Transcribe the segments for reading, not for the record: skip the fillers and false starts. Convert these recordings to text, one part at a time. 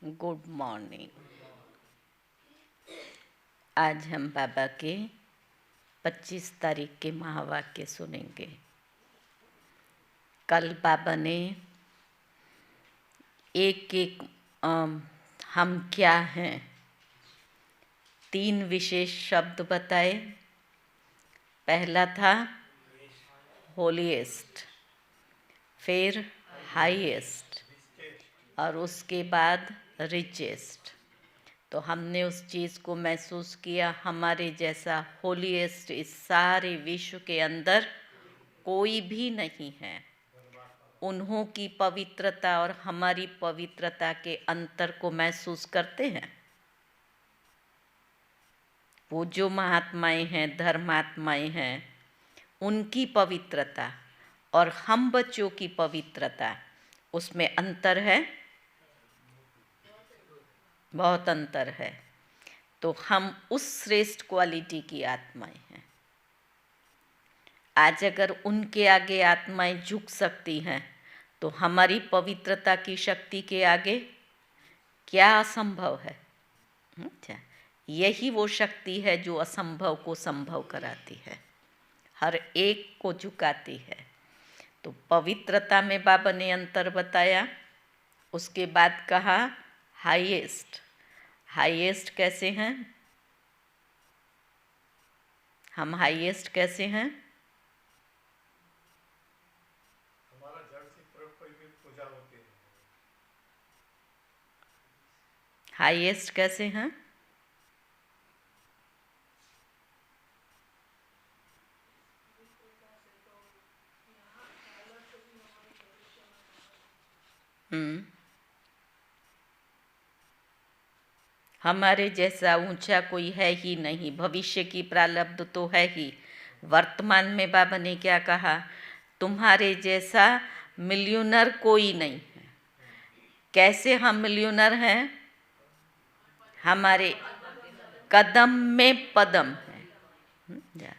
Good morning. आज हम बाबा के 25 तारीख के महावाक्य सुनेंगे। कल बाबा ने एक एक हम क्या हैं 3 विशेष शब्द बताए। पहला था होलीएस्ट, फिर हाईएस्ट और उसके बाद रिचेस्ट। तो हमने उस चीज़ को महसूस किया, हमारे जैसा होलीएस्ट इस सारे विश्व के अंदर कोई भी नहीं है। उन्हों की पवित्रता और हमारी पवित्रता के अंतर को महसूस करते हैं। वो जो महात्माएं हैं, धर्मात्माएं हैं, उनकी पवित्रता और हम बच्चों की पवित्रता, उसमें अंतर है, बहुत अंतर है। तो हम उस श्रेष्ठ क्वालिटी की आत्माएं हैं। आज अगर उनके आगे आत्माएं झुक सकती हैं, तो हमारी पवित्रता की शक्ति के आगे क्या असंभव है? अच्छा, यही वो शक्ति है जो असंभव को संभव कराती है, हर एक को झुकाती है। तो पवित्रता में बाबा ने अंतर बताया। उसके बाद कहा हाईएस्ट। हाईएस्ट कैसे हैं हम? हाईएस्ट कैसे हैं? हमारा जड़ से कोई भी पूजा होती है। हाईएस्ट कैसे हैं? हमारे जैसा ऊंचा कोई है ही नहीं। भविष्य की प्रारब्ध तो है ही, वर्तमान में बाबा ने क्या कहा? तुम्हारे जैसा मिलियनर कोई नहीं है। कैसे हम मिलियनर हैं? हमारे कदम में पदम है,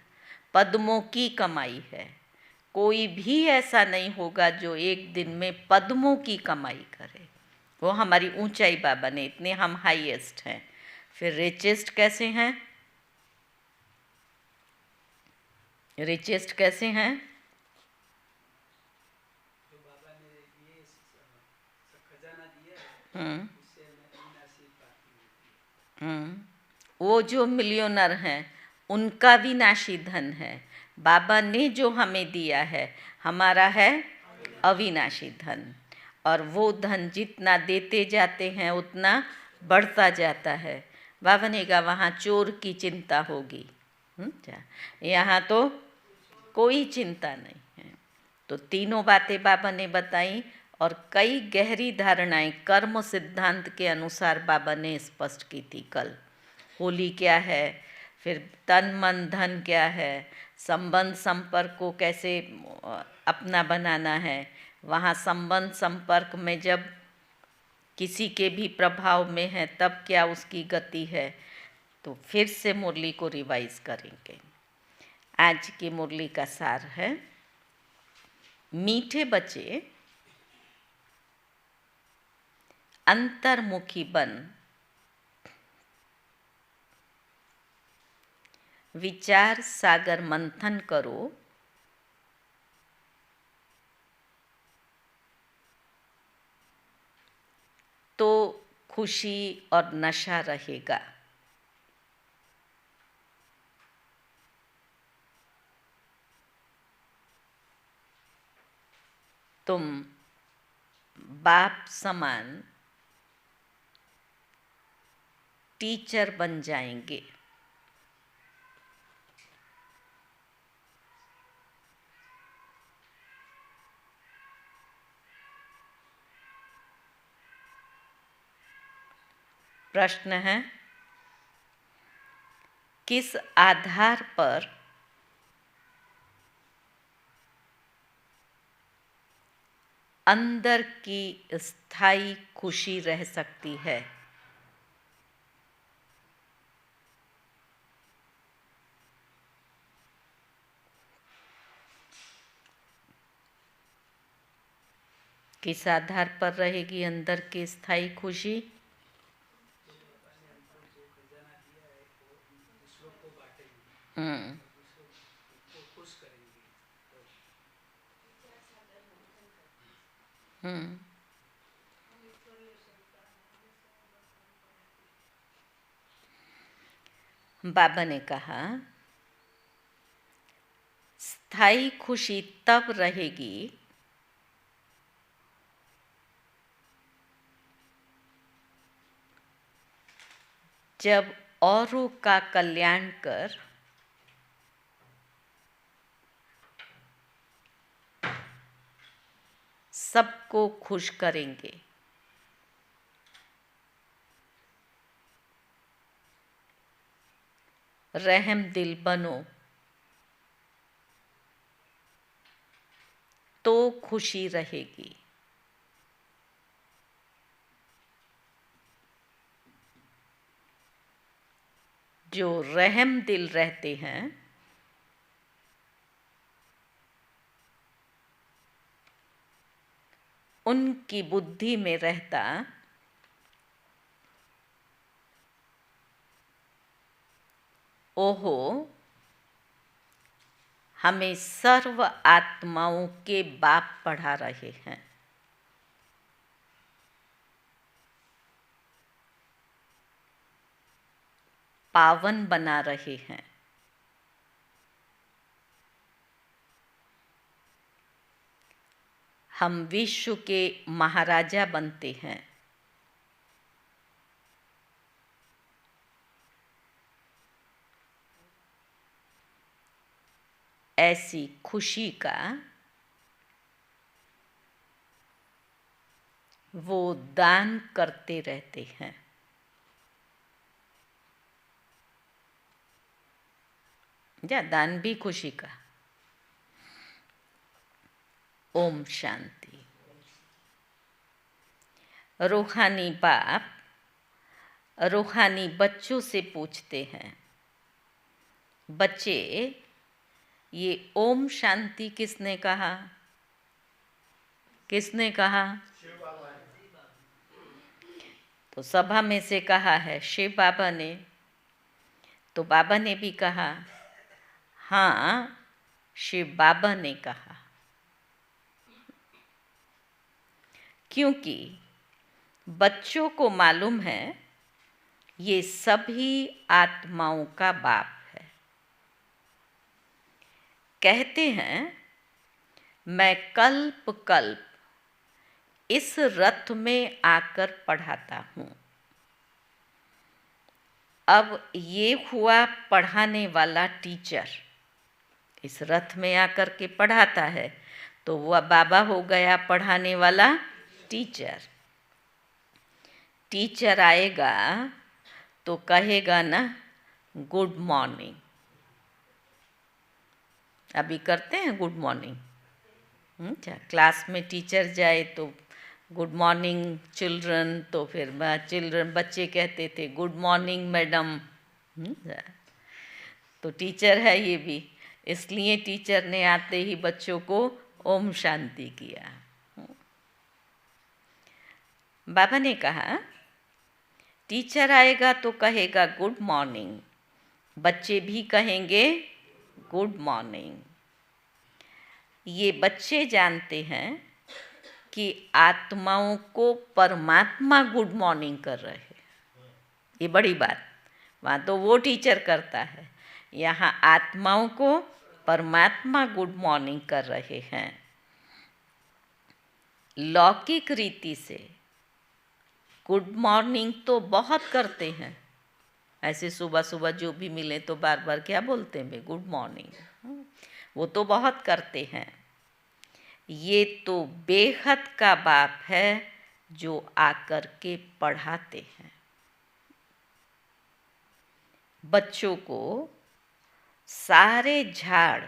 पद्मों की कमाई है। कोई भी ऐसा नहीं होगा जो एक दिन में पद्मों की कमाई करे। वो हमारी ऊंचाई बाबा ने, इतने हम हाईएस्ट हैं। फिर रिचेस्ट कैसे हैं? रिचेस्ट कैसे हैं? जो बाबा ने ये खजाना दिया है, उससे मैं विनाशी प्राप्ति। वो जो मिलियनर हैं उनका विनाशी धन है। बाबा ने जो हमें दिया है हमारा है अविनाशी धन। और वो धन जितना देते जाते हैं उतना बढ़ता जाता है। बाबा ने कहा वहाँ चोर की चिंता होगी, यहाँ तो कोई चिंता नहीं है। तो तीनों बातें बाबा ने बताई और कई गहरी धारणाएं कर्म सिद्धांत के अनुसार बाबा ने स्पष्ट की थी कल। होली क्या है, फिर तन मन धन क्या है, संबंध संपर्क को कैसे अपना बनाना है। वहाँ संबंध संपर्क में जब किसी के भी प्रभाव में है तब क्या उसकी गति है। तो फिर से मुरली को रिवाइज करेंगे। आज की मुरली का सार है, मीठे बच्चे अंतर्मुखी बन विचार सागर मंथन करो, तो खुशी और नशा रहेगा। तुम बाप समान टीचर बन जाएंगे। प्रश्न है, किस आधार पर अंदर की स्थायी खुशी रह सकती है? किस आधार पर रहेगी अंदर की स्थायी खुशी? उसको खुश करेंगे तो बाबा ने कहा स्थायी खुशी तब रहेगी जब औरों का कल्याण कर सबको खुश करेंगे। रहम दिल बनो तो खुशी रहेगी। जो रहम दिल रहते हैं उनकी बुद्धि में रहता ओहो हमें सर्व आत्माओं के बाप पढ़ा रहे हैं। पावन बना रहे हैं। हम विश्व के महाराजा बनते हैं। ऐसी खुशी का वो दान करते रहते हैं। या दान भी खुशी का। ओम शांति। रूहानी बाप रूहानी बच्चों से पूछते हैं, बच्चे ये ओम शांति किसने कहा? किसने कहा? तो सभा में से कहा है शिव बाबा ने। तो बाबा ने भी कहा हाँ शिव बाबा ने कहा। क्योंकि बच्चों को मालूम है ये सभी आत्माओं का बाप है। कहते हैं मैं कल्प कल्प इस रथ में आकर पढ़ाता हूँ। अब ये हुआ पढ़ाने वाला टीचर, इस रथ में आकर के पढ़ाता है तो वह बाबा हो गया पढ़ाने वाला टीचर। टीचर आएगा तो कहेगा ना गुड मॉर्निंग। अभी करते हैं गुड मॉर्निंग। अच्छा, क्लास में टीचर जाए तो गुड मॉर्निंग चिल्ड्रन, तो फिर चिल्ड्रन बच्चे कहते थे गुड मॉर्निंग मैडम। तो टीचर है ये भी, इसलिए टीचर ने आते ही बच्चों को ओम शांति किया। बाबा ने कहा टीचर आएगा तो कहेगा गुड मॉर्निंग, बच्चे भी कहेंगे गुड मॉर्निंग। ये बच्चे जानते हैं कि आत्माओं को परमात्मा गुड मॉर्निंग कर रहे हैं। ये बड़ी बात, वहाँ तो वो टीचर करता है, यहाँ आत्माओं को परमात्मा गुड मॉर्निंग कर रहे हैं। लौकिक रीति से गुड मॉर्निंग तो बहुत करते हैं, ऐसे सुबह सुबह जो भी मिले तो बार बार क्या बोलते हैं गुड मॉर्निंग, वो तो बहुत करते हैं। ये तो बेहद का बाप है जो आकर के पढ़ाते हैं। बच्चों को सारे झाड़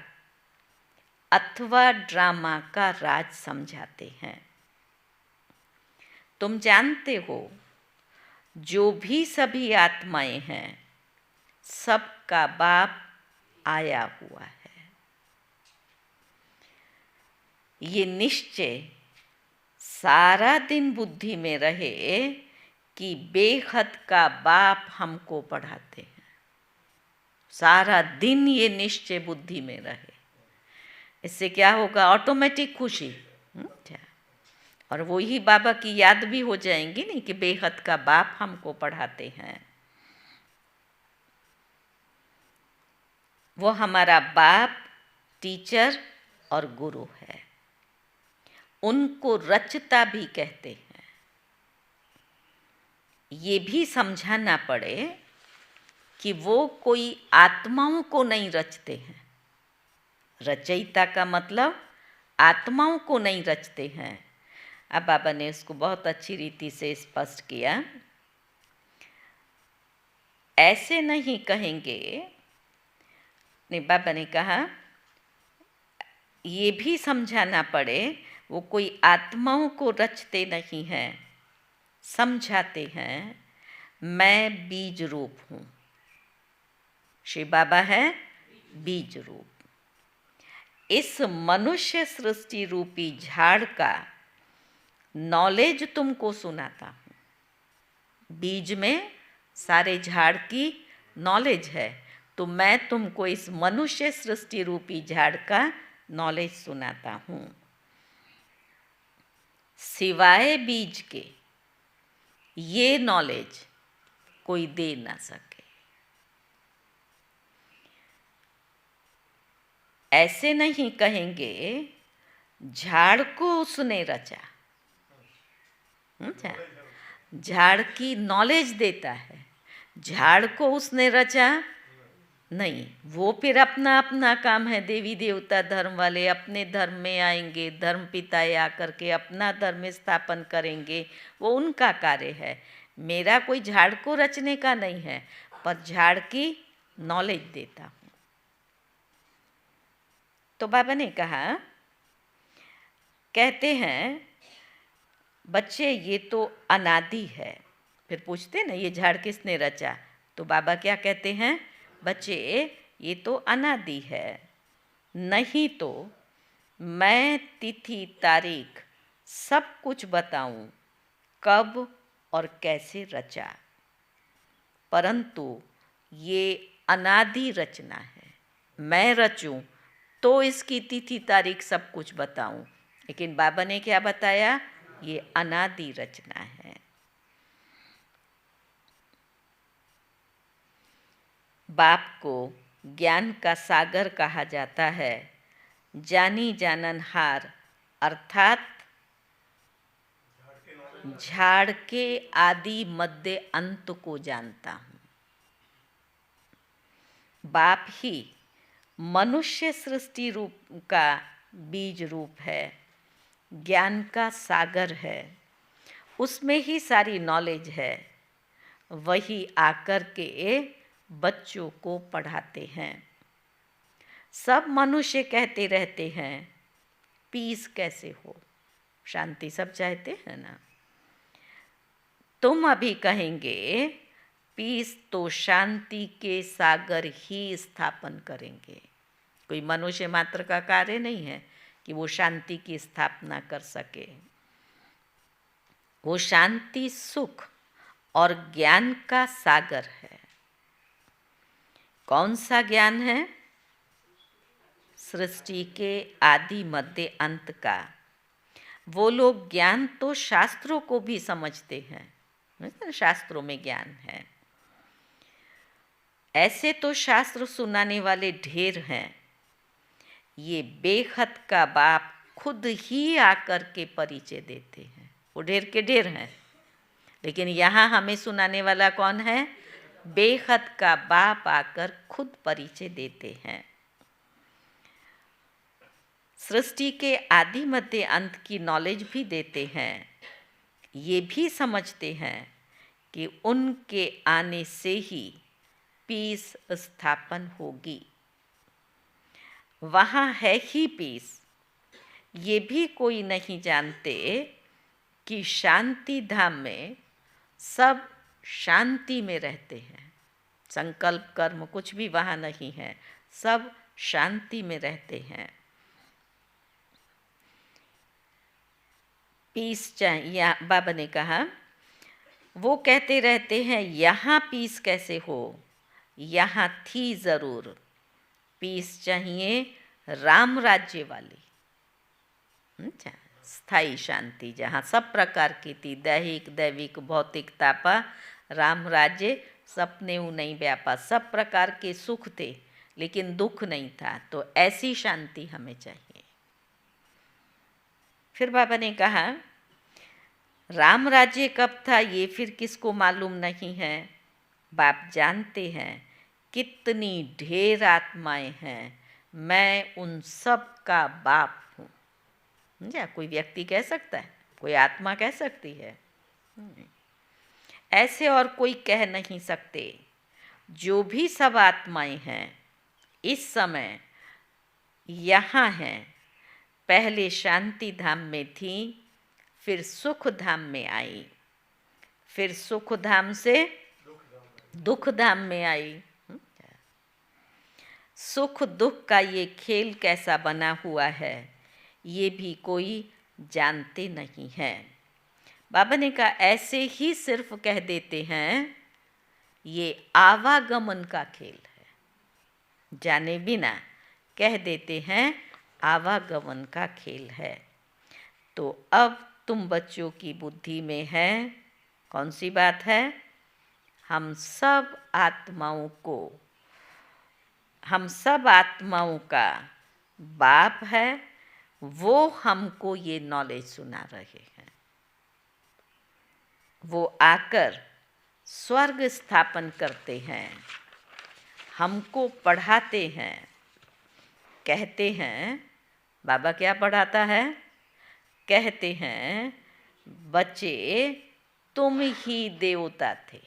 अथवा ड्रामा का राज समझाते हैं। तुम जानते हो जो भी सभी आत्माएं हैं सबका बाप आया हुआ है। ये निश्चय सारा दिन बुद्धि में रहे कि बेहद का बाप हमको पढ़ाते हैं। सारा दिन ये निश्चय बुद्धि में रहे। इससे क्या होगा? ऑटोमेटिक खुशी। क्या? और वो ही बाबा की याद भी हो जाएंगी नहीं कि बेहद का बाप हमको पढ़ाते हैं। वो हमारा बाप, टीचर और गुरु है। उनको रचता भी कहते हैं। ये भी समझाना पड़े कि वो कोई आत्माओं को नहीं रचते हैं। रचयिता का मतलब आत्माओं को नहीं रचते हैं। अब बाबा ने इसको बहुत अच्छी रीति से स्पष्ट किया। ऐसे नहीं कहेंगे, नहीं, बाबा ने कहा ये भी समझाना पड़े वो कोई आत्माओं को रचते नहीं हैं, समझाते हैं। मैं बीज रूप हूँ। श्री बाबा है बीज रूप। इस मनुष्य सृष्टि रूपी झाड़ का नॉलेज तुमको सुनाता हूँ। बीज में सारे झाड़ की नॉलेज है, तो मैं तुमको इस मनुष्य सृष्टि रूपी झाड़ का नॉलेज सुनाता हूँ। सिवाय बीज के ये नॉलेज कोई दे ना सके। ऐसे नहीं कहेंगे झाड़ को उसने रचा। झाड़ की नॉलेज देता है, झाड़ को उसने रचा नहीं। वो फिर अपना अपना काम है। देवी देवता धर्म वाले अपने धर्म में आएंगे, धर्म पिताएं आकर के अपना धर्म स्थापन करेंगे, वो उनका कार्य है। मेरा कोई झाड़ को रचने का नहीं है, पर झाड़ की नॉलेज देता हूँ। तो बाबा ने कहा, कहते हैं बच्चे ये तो अनादि है। फिर पूछते ना ये झाड़ किसने रचा, तो बाबा क्या कहते हैं? बच्चे ये तो अनादि है, नहीं तो मैं तिथि तारीख सब कुछ बताऊं कब और कैसे रचा, परंतु ये अनादि रचना है। मैं रचूं तो इसकी तिथि तारीख सब कुछ बताऊं, लेकिन बाबा ने क्या बताया? ये अनादि रचना है। बाप को ज्ञान का सागर कहा जाता है। जानी जाननहार अर्थात झाड़ के आदि मध्य अंत को जानता हूँ। बाप ही मनुष्य सृष्टि रूप का बीज रूप है, ज्ञान का सागर है, उसमें ही सारी नॉलेज है। वही आकर के बच्चों को पढ़ाते हैं। सब मनुष्य कहते रहते हैं पीस कैसे हो, शांति सब चाहते हैं ना। तुम अभी कहेंगे पीस तो शांति के सागर ही स्थापन करेंगे। कोई मनुष्य मात्र का कार्य नहीं है कि वो शांति की स्थापना कर सके। वो शांति, सुख और ज्ञान का सागर है। कौन सा ज्ञान है? सृष्टि के आदि मध्य अंत का। वो लोग ज्ञान तो शास्त्रों को भी समझते हैं, शास्त्रों में ज्ञान है। ऐसे तो शास्त्र सुनाने वाले ढेर हैं। ये बेखत का बाप खुद ही आकर के परिचय देते हैं। वो ढेर के ढेर हैं, लेकिन यहाँ हमें सुनाने वाला कौन है? बेखत का बाप आकर खुद परिचय देते हैं। सृष्टि के आदि मध्य अंत की नॉलेज भी देते हैं। ये भी समझते हैं कि उनके आने से ही पीस स्थापन होगी। वहाँ है ही पीस। ये भी कोई नहीं जानते कि शांति धाम में सब शांति में रहते हैं। संकल्प कर्म कुछ भी वहाँ नहीं है, सब शांति में रहते हैं। पीस चाहिए। बाबा ने कहा वो कहते रहते हैं यहाँ पीस कैसे हो, यहाँ थी ज़रूर। पीस चाहिए राम राज्य वाली, अच्छा, स्थायी शांति जहाँ सब प्रकार की थी, दैहिक दैविक भौतिक तापा, राम राज्य सपने नहीं व्यापा, सब प्रकार के सुख थे लेकिन दुख नहीं था। तो ऐसी शांति हमें चाहिए। फिर बाबा ने कहा राम राज्य कब था ये फिर किसको मालूम नहीं है। बाप जानते हैं कितनी ढेर आत्माएं हैं, मैं उन सब का बाप हूँ। समझा? कोई व्यक्ति कह सकता है, कोई आत्मा कह सकती है? ऐसे और कोई कह नहीं सकते। जो भी सब आत्माएं हैं इस समय यहाँ हैं, पहले शांति धाम में थी, फिर सुख धाम में आई, फिर सुख धाम से दुख धाम में आई। सुख दुख का ये खेल कैसा बना हुआ है ये भी कोई जानते नहीं है। बाबा ने कहा ऐसे ही सिर्फ कह देते हैं ये आवागमन का खेल है, जाने बिना कह देते हैं आवागमन का खेल है। तो अब तुम बच्चों की बुद्धि में है कौन सी बात है? हम सब आत्माओं का बाप है, वो हमको ये नॉलेज सुना रहे हैं। वो आकर स्वर्ग स्थापन करते हैं, हमको पढ़ाते हैं। कहते हैं, बाबा क्या पढ़ाता है? कहते हैं बच्चे तुम ही देवता थे।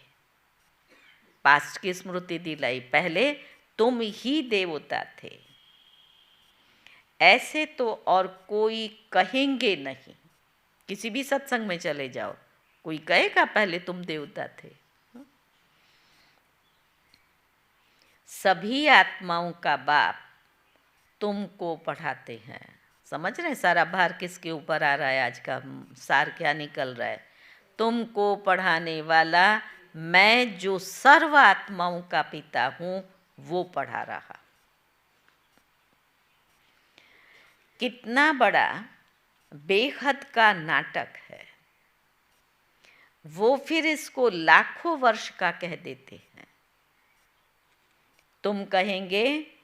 पास्ट की स्मृति दिलाई, पहले तुम ही देवता थे। ऐसे तो और कोई कहेंगे नहीं। किसी भी सत्संग में चले जाओ, कोई कहेगा पहले तुम देवता थे? सभी आत्माओं का बाप तुमको पढ़ाते हैं। समझ रहे हैं सारा भार किसके ऊपर आ रहा है? आज का सार क्या निकल रहा है? तुमको पढ़ाने वाला मैं जो सर्व आत्माओं का पिता हूँ वो पढ़ा रहा। कितना बड़ा बेहद का नाटक है। वो फिर इसको लाखों वर्ष का कह देते हैं। तुम कहेंगे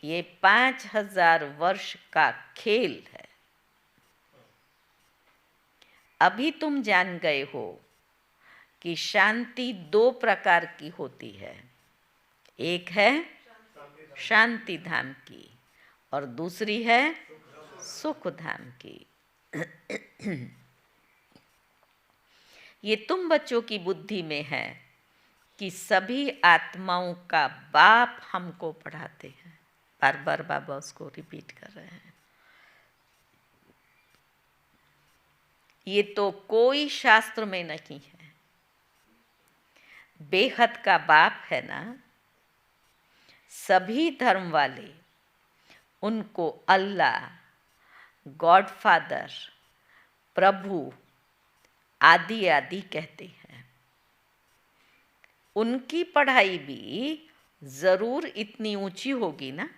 ये 5000 वर्ष का खेल है। अभी तुम जान गए हो कि शांति 2 प्रकार की होती है। एक है शांति धाम की और दूसरी है सुख धाम की। ये तुम बच्चों की बुद्धि में है कि सभी आत्माओं का बाप हमको पढ़ाते हैं। बार बार बाबा उसको रिपीट कर रहे हैं। ये तो कोई शास्त्र में नहीं है। बेहद का बाप है ना, सभी धर्म वाले उनको अल्लाह, गॉड फादर, प्रभु आदि आदि कहते हैं। उनकी पढ़ाई भी ज़रूर इतनी ऊंची होगी ना।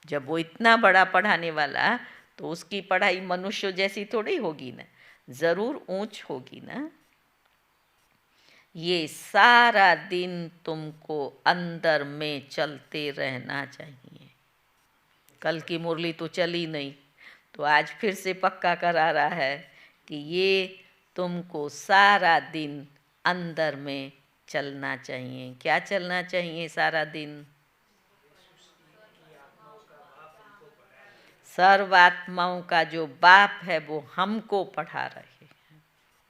जब वो इतना बड़ा पढ़ाने वाला, तो उसकी पढ़ाई मनुष्य जैसी थोड़ी होगी ना, ज़रूर ऊंच होगी ना। ये सारा दिन तुमको अंदर में चलते रहना चाहिए। कल की मुरली तो चली नहीं, तो आज फिर से पक्का करा रहा है कि ये तुमको सारा दिन अंदर में चलना चाहिए। क्या चलना चाहिए सारा दिन? सर्व आत्माओं का जो बाप है वो हमको पढ़ा रहे हैं।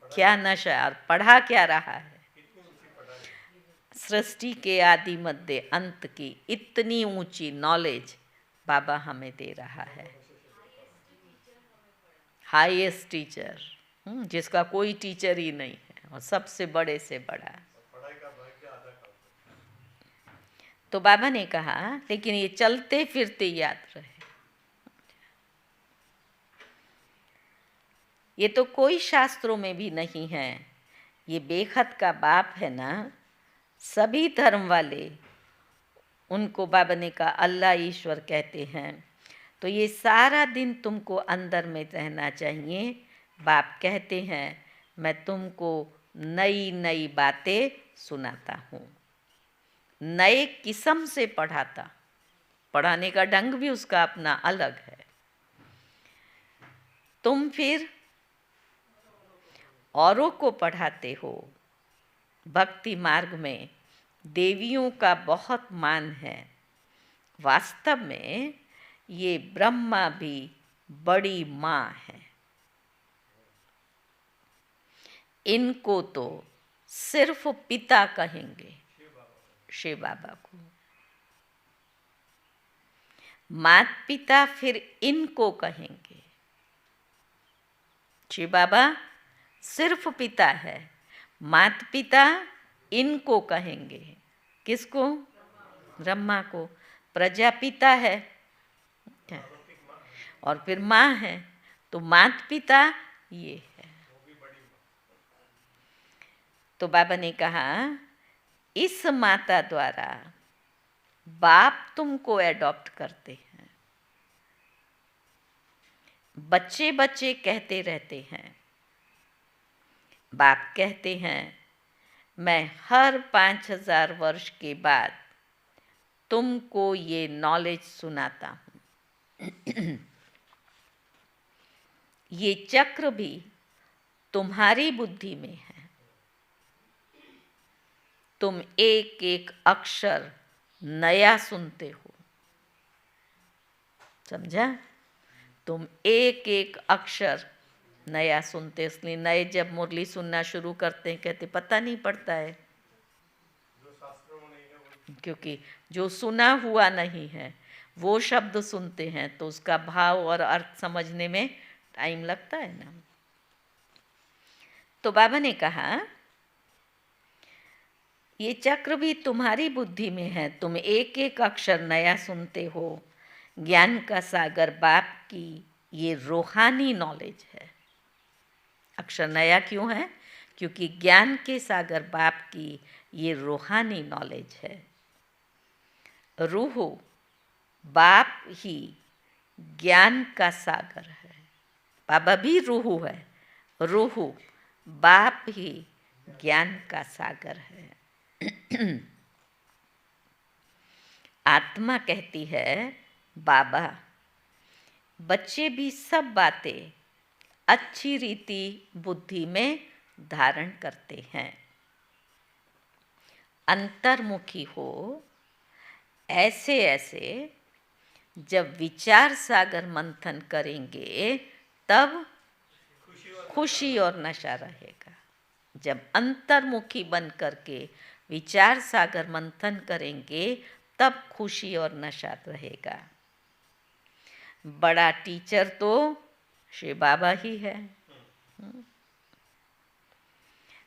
क्या नशा! और पढ़ा क्या रहा है? सृष्टि के आदि मध्य अंत की इतनी ऊंची नॉलेज बाबा हमें दे रहा है। हाईएस्ट टीचर, जिसका कोई टीचर ही नहीं है और सबसे बड़े से बड़ा। तो बाबा ने कहा लेकिन ये चलते फिरते याद रहे। ये तो कोई शास्त्रों में भी नहीं है। ये बेखत का बाप है ना, सभी धर्म वाले उनको बाबा ने कहा अल्लाह ईश्वर कहते हैं। तो ये सारा दिन तुमको अंदर में रहना चाहिए। बाप कहते हैं मैं तुमको नई नई बातें सुनाता हूँ, नए किस्म से पढ़ाता। पढ़ाने का ढंग भी उसका अपना अलग है। तुम फिर औरों को पढ़ाते हो। भक्ति मार्ग में देवियों का बहुत मान है। वास्तव में ये ब्रह्मा भी बड़ी माँ है। इनको तो सिर्फ पिता कहेंगे, शिव बाबा को। मात पिता फिर इनको कहेंगे। शिव बाबा सिर्फ पिता है, मात पिता इनको कहेंगे। किसको? ब्रह्मा को। प्रजापिता है और फिर माँ है, तो मात पिता ये है। तो बाबा ने कहा इस माता द्वारा बाप तुमको अडॉप्ट करते हैं। बच्चे बच्चे कहते रहते हैं। बाप कहते हैं मैं हर 5000 वर्ष के बाद तुमको ये नॉलेज सुनाता हूँ। ये चक्र भी तुम्हारी बुद्धि में है। तुम एक एक अक्षर नया सुनते हो। समझा? तुम एक एक अक्षर नया सुनते, इसलिए नए जब मुरली सुनना शुरू करते हैं कहते पता नहीं पड़ता है, क्योंकि जो सुना हुआ नहीं है वो शब्द सुनते हैं तो उसका भाव और अर्थ समझने में टाइम लगता है ना। तो बाबा ने कहा ये चक्र भी तुम्हारी बुद्धि में है। तुम एक एक अक्षर नया सुनते हो। ज्ञान का सागर बाप की ये रूहानी नॉलेज है। अक्षर नया क्यों है? क्योंकि ज्ञान के सागर बाप की ये रूहानी नॉलेज है। रूह बाप ही ज्ञान का सागर है। बाबा भी रूह है, रूह बाप ही ज्ञान का सागर है। आत्मा कहती है बाबा बच्चे भी सब बातें अच्छी रीति बुद्धि में धारण करते हैं। अंतर्मुखी हो ऐसे ऐसे जब विचार सागर मंथन करेंगे तब खुशी और नशा रहेगा। जब अंतर्मुखी बन करके विचार सागर मंथन करेंगे तब खुशी और नशा रहेगा। बड़ा टीचर तो शिव बाबा ही है।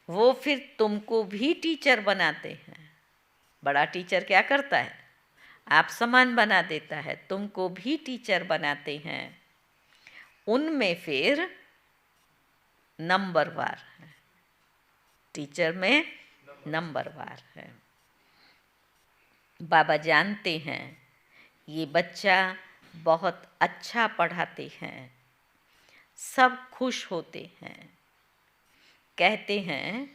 वो फिर तुमको भी टीचर बनाते हैं। बड़ा टीचर क्या करता है? आप समान बना देता है, तुमको भी टीचर बनाते हैं। उनमें फिर नंबरवार है, टीचर में नंबरवार है। बाबा जानते हैं ये बच्चा बहुत अच्छा पढ़ाते हैं, सब खुश होते हैं। कहते हैं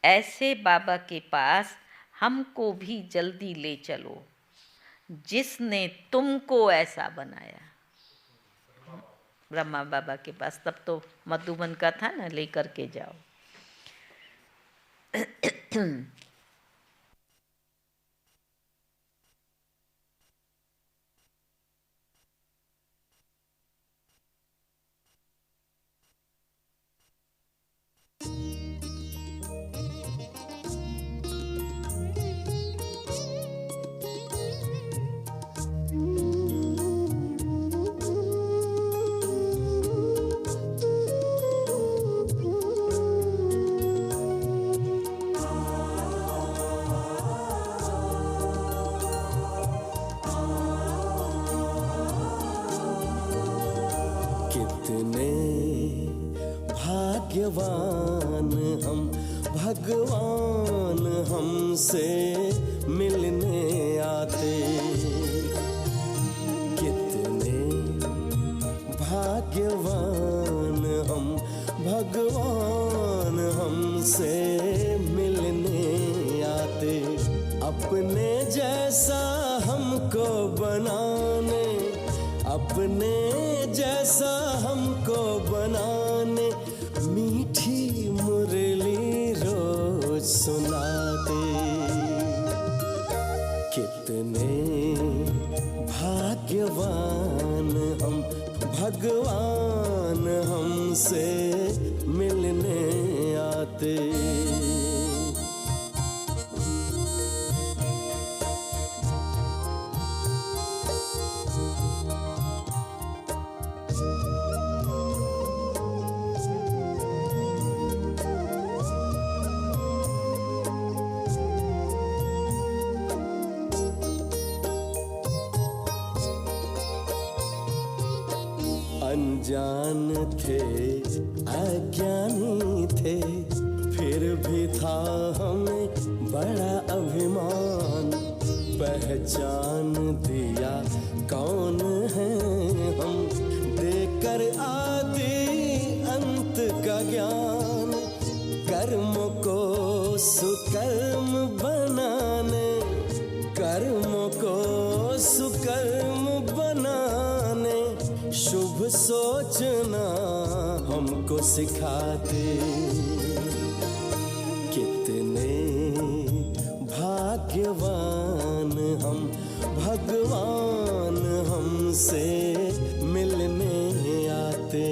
ऐसे बाबा के पास हमको भी जल्दी ले चलो जिसने तुमको ऐसा बनाया। ब्रह्मा बाबा के पास, तब तो मधुबन का था ना, लेकर के जाओ। कितने भाग्यवान हम भगवान हमसे मिलने आते। कितने भाग्यवान हम, भगवान हमसे मिलने आते। अपने जैसा हमको बनाने, अपने जैसा हमको बनाने मीठी मुरली रोज सुनाते। कितने भाग्यवान हम, भगवान हमसे मिलने आते। अनजान थे, अज्ञानी थे, फिर भी था हमें बड़ा अभिमान। पहचान दिया कौन है हम, देकर आदि अंत का ज्ञान। कर्मों को सुकर्म बनाने, कर्मों को सुकर्म बनाने शुभ सोचना हमको सिखाते। कितने भाग्यवान हम, भगवान हमसे मिलने आते।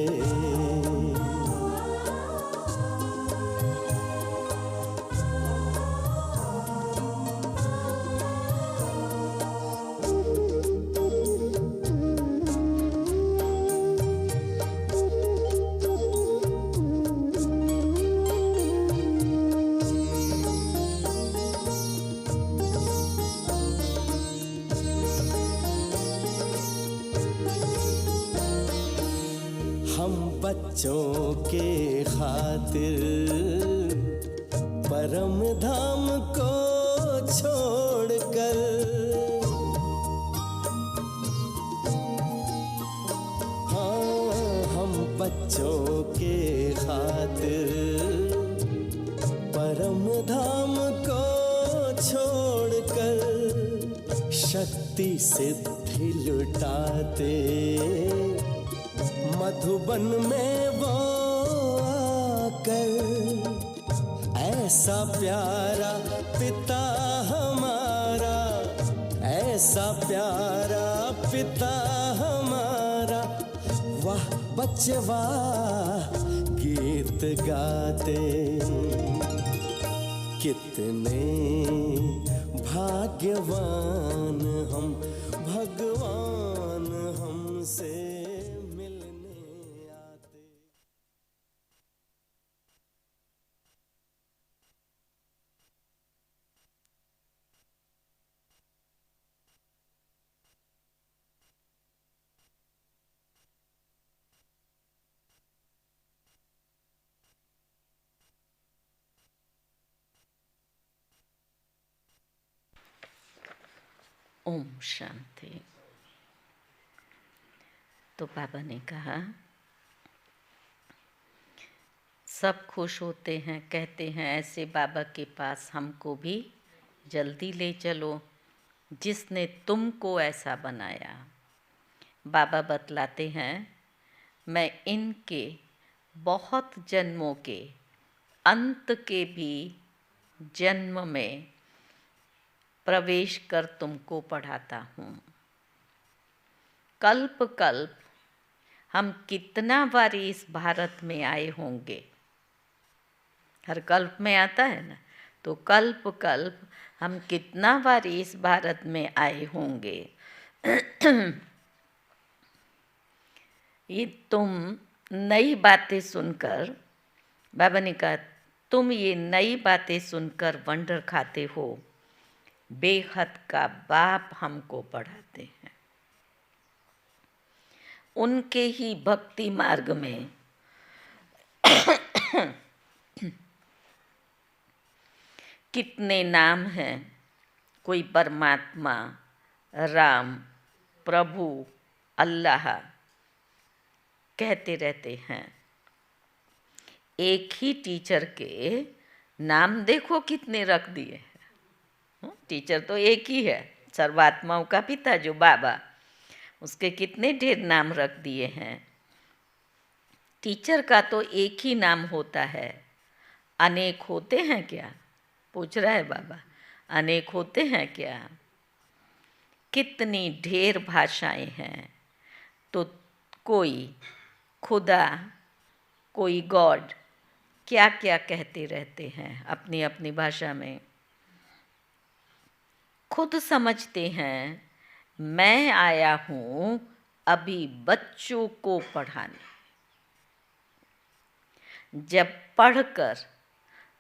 हम बच्चों के खातिर परम धाम को छोड़कर, हाँ हम बच्चों के खातिर परम धाम को छोड़कर शक्ति सिद्धि लुटाते। मधुबन में वो आकर ऐसा प्यारा पिता हमारा, ऐसा प्यारा पिता हमारा, वाह बच्चे वाह गीत गाते। कितने भाग्यवान हम, भगवान हमसे ओम शांति। तो बाबा ने कहा, सब खुश होते हैं, कहते हैं ऐसे बाबा के पास हमको भी जल्दी ले चलो, जिसने तुमको ऐसा बनाया। बाबा बतलाते हैं, मैं इनके बहुत जन्मों के अंत के भी जन्म में प्रवेश कर तुमको पढ़ाता हूँ। कल्प कल्प हम कितना बार इस भारत में आए होंगे, हर कल्प में आता है ना, तो कल्प कल्प हम कितना बार इस भारत में आए होंगे। ये तुम नई बातें सुनकर, बाबा ने कहा, तुम ये नई बातें सुनकर वंडर खाते हो। बेहद का बाप हमको पढ़ाते हैं। उनके ही भक्ति मार्ग में कितने नाम हैं, कोई परमात्मा, राम, प्रभु, अल्लाह कहते रहते हैं। एक ही टीचर के नाम देखो कितने रख दिए हैं। टीचर तो एक ही है, सर्वात्माओं का पिता जो बाबा, उसके कितने ढेर नाम रख दिए हैं। टीचर का तो एक ही नाम होता है, अनेक होते हैं क्या? पूछ रहा है बाबा, अनेक होते हैं क्या? कितनी ढेर भाषाएं हैं। तो कोई खुदा, कोई गॉड, क्या क्या कहते रहते हैं अपनी अपनी भाषा में। खुद समझते हैं मैं आया हूँ अभी बच्चों को पढ़ाने। जब पढ़कर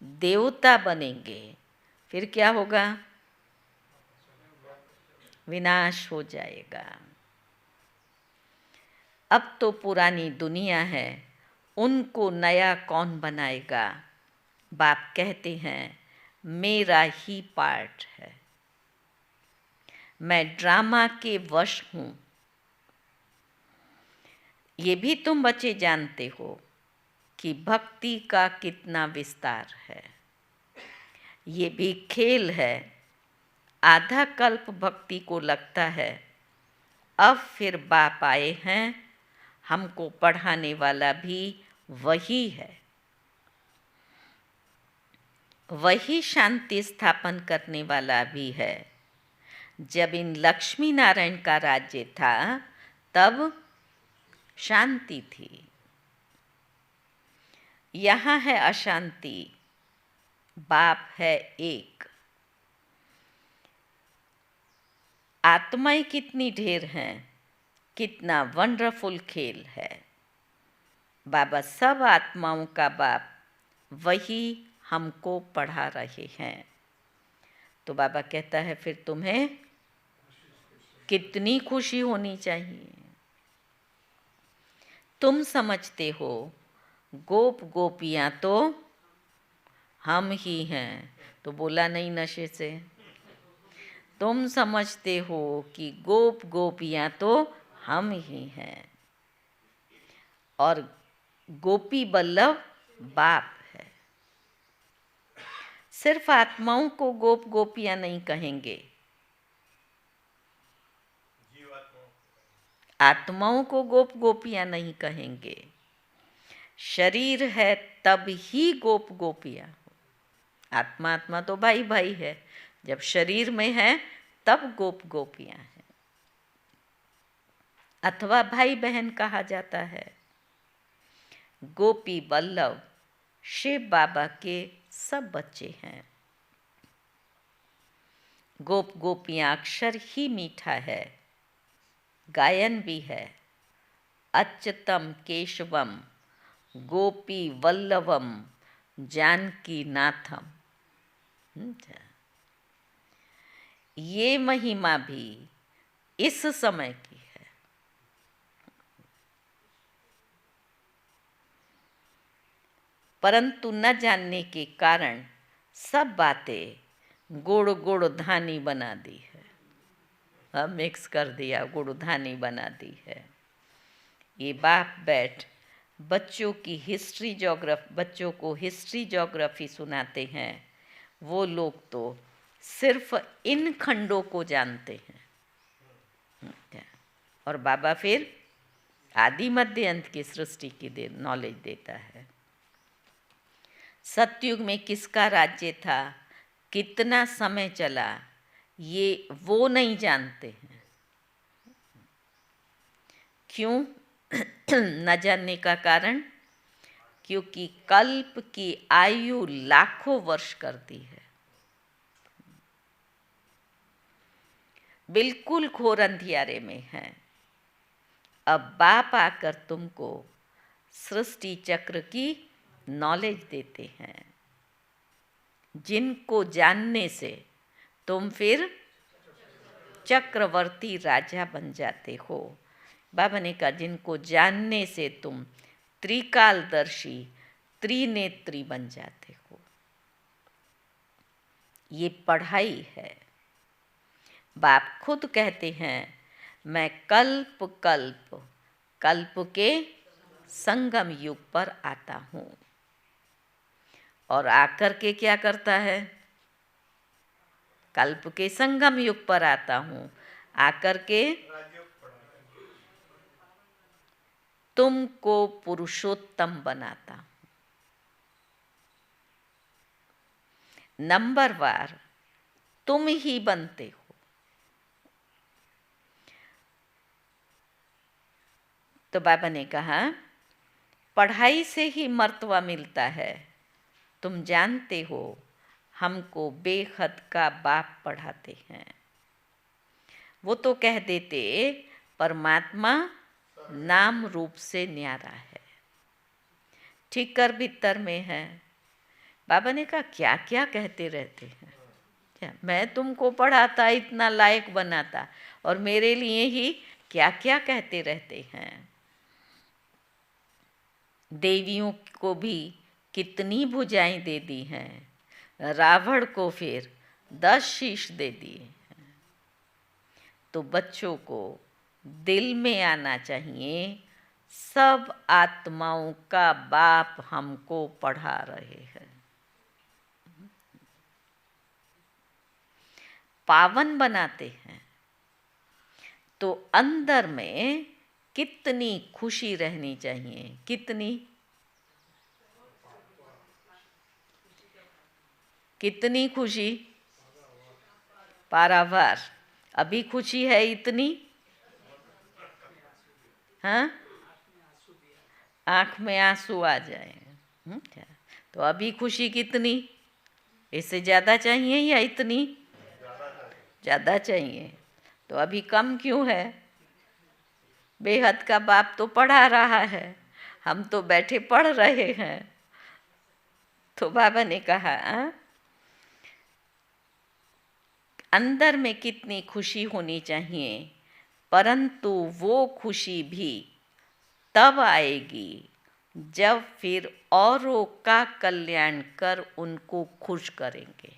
देवता बनेंगे फिर क्या होगा? विनाश हो जाएगा। अब तो पुरानी दुनिया है, उनको नया कौन बनाएगा? बाप कहते हैं मेरा ही पार्ट है, मैं ड्रामा के वश हूँ। ये भी तुम बच्चे जानते हो कि भक्ति का कितना विस्तार है। ये भी खेल है। आधा कल्प भक्ति को लगता है, अब फिर बाप आए हैं, हमको पढ़ाने वाला भी वही है, वही शांति स्थापन करने वाला भी है। जब इन लक्ष्मी नारायण का राज्य था तब शांति थी, यहाँ है अशांति। बाप है एक। आत्माएं कितनी ढेर हैं, कितना वंडरफुल खेल है। बाबा सब आत्माओं का बाप, वही हमको पढ़ा रहे हैं। तो बाबा कहता है फिर तुम्हें कितनी खुशी होनी चाहिए। तुम समझते हो गोप गोपियाँ तो हम ही हैं, तो बोला नहीं नशे से। तुम समझते हो कि गोप गोपियाँ तो हम ही हैं और गोपी बल्लभ बाप है। सिर्फ आत्माओं को गोप गोपियाँ नहीं कहेंगे, आत्माओं को गोप गोपियाँ नहीं कहेंगे। शरीर है तब ही गोप गोपियाँ। आत्मा आत्मा तो भाई भाई है, जब शरीर में है तब गोप गोपियाँ हैं, अथवा भाई बहन कहा जाता है। गोपी बल्लभ शिव बाबा के सब बच्चे हैं। गोप गोपियाँ अक्षर ही मीठा है, गायन भी है। अच्युतम केशवम गोपी वल्लभम जानकी नाथम। ये महिमा भी इस समय की है। परंतु न जानने के कारण सब बातें गुड़ गुड़ धानी बना दी है, मिक्स कर दिया, गुड़ धानी बना दी है। ये बाप बैठ बच्चों की हिस्ट्री ज्योग्राफी, बच्चों को हिस्ट्री ज्योग्राफी सुनाते हैं। वो लोग तो सिर्फ इन खंडों को जानते हैं, और बाबा फिर आदि मध्य अंत की सृष्टि की नॉलेज देता है। सतयुग में किसका राज्य था, कितना समय चला, ये वो नहीं जानते हैं। क्यों न जानने का कारण? क्योंकि कल्प की आयु लाखों वर्ष करती है। बिल्कुल घोर अंधियारे में है। अब बाप आकर तुमको सृष्टि चक्र की नॉलेज देते हैं, जिनको जानने से तुम फिर चक्रवर्ती राजा बन जाते हो। बाबा ने कहा जिनको जानने से तुम त्रिकालदर्शी त्रिनेत्री बन जाते हो। ये पढ़ाई है। बाप खुद कहते हैं, मैं कल्प कल्प कल्प के संगम युग पर आता हूँ। और आकर के क्या करता है? कल्प के संगम युग पर आता हूँ, आकर के तुमको पुरुषोत्तम बनाता हूँ। नंबरवार तुम ही बनते हो। तो बाबा ने कहा, पढ़ाई से ही मर्तबा मिलता है। तुम जानते हो, हमको बेहद का बाप पढ़ाते हैं। वो तो कह देते परमात्मा नाम रूप से न्यारा है, ठीकर भीतर में है। बाबा ने कहा, क्या क्या कहते रहते हैं? क्या मैं तुमको पढ़ाता, इतना लायक बनाता, और मेरे लिए ही क्या क्या कहते रहते हैं? देवियों को भी कितनी भुजाएं दे दी हैं, रावण को फिर 10 शीश दे दिए हैं। तो बच्चों को दिल में आना चाहिए, सब आत्माओं का बाप हमको पढ़ा रहे हैं, पावन बनाते हैं। तो अंदर में कितनी खुशी रहनी चाहिए, कितनी खुशी, पारावार। अभी खुशी है इतनी, हाँ, आँख में आंसू आ जाए। तो अभी खुशी कितनी, इससे ज़्यादा चाहिए या इतनी? ज़्यादा चाहिए। तो अभी कम क्यों है? बेहद का बाप तो पढ़ा रहा है, हम तो बैठे पढ़ रहे हैं। तो बाबा ने कहा, अंदर में कितनी खुशी होनी चाहिए, परंतु वो खुशी भी तब आएगी जब फिर औरों का कल्याण कर उनको खुश करेंगे।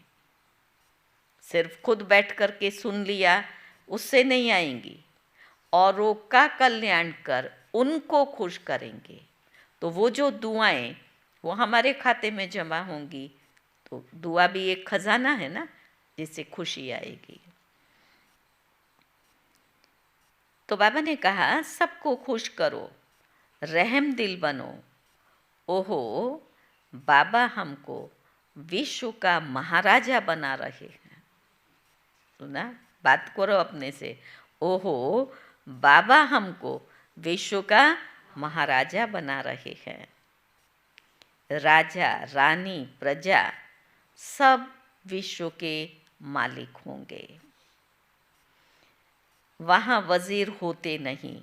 सिर्फ खुद बैठ कर के सुन लिया, उससे नहीं आएंगी। औरों का कल्याण कर उनको खुश करेंगे, तो वो जो दुआएं वो हमारे खाते में जमा होंगी। तो दुआ भी एक खजाना है ना, जिससे खुशी आएगी। तो बाबा ने कहा, सबको खुश करो, रहम दिल बनो। ओहो, बाबा हमको विश्व का महाराजा बना रहे हैं। सुना? बात करो अपने से। ओहो, बाबा हमको विश्व का महाराजा बना रहे हैं। राजा, रानी, प्रजा सब विश्व के मालिक होंगे। वहाँ वजीर होते नहीं।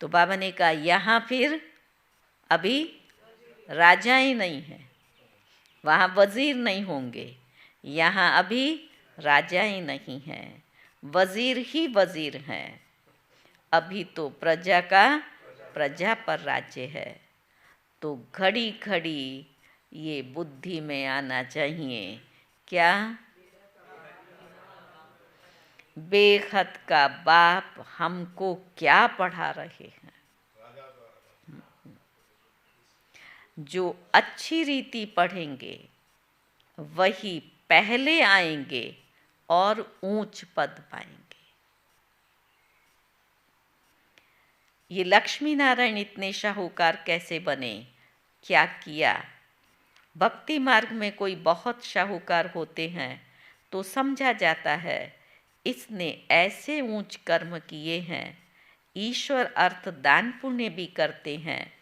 तो बाबा ने कहा, यहाँ फिर अभी राजा ही नहीं है, वहाँ वजीर नहीं होंगे। यहाँ अभी राजा ही नहीं है, वजीर ही वजीर हैं। अभी तो प्रजा का प्रजा पर राज्य है। तो घड़ी घड़ी ये बुद्धि में आना चाहिए, क्या? बेखत का बाप हमको क्या पढ़ा रहे हैं। जो अच्छी रीति पढ़ेंगे वही पहले आएंगे और ऊंच पद पाएंगे। ये लक्ष्मी नारायण इतने शाहूकार कैसे बने, क्या किया? भक्ति मार्ग में कोई बहुत शाहूकार होते हैं तो समझा जाता है इसने ऐसे ऊंच कर्म किए हैं। ईश्वर अर्थ दान पुण्य भी करते हैं,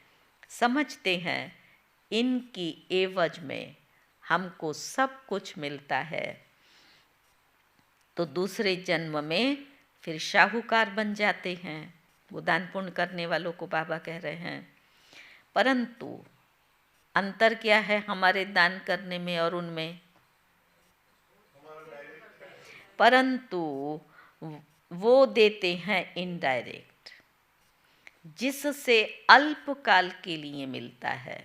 समझते हैं इनकी एवज में हमको सब कुछ मिलता है। तो दूसरे जन्म में फिर शाहूकार बन जाते हैं। वो दान पुण्य करने वालों को बाबा कह रहे हैं। परंतु अंतर क्या है हमारे दान करने में और उनमें? परंतु वो देते हैं इनडायरेक्ट, जिससे अल्पकाल के लिए मिलता है।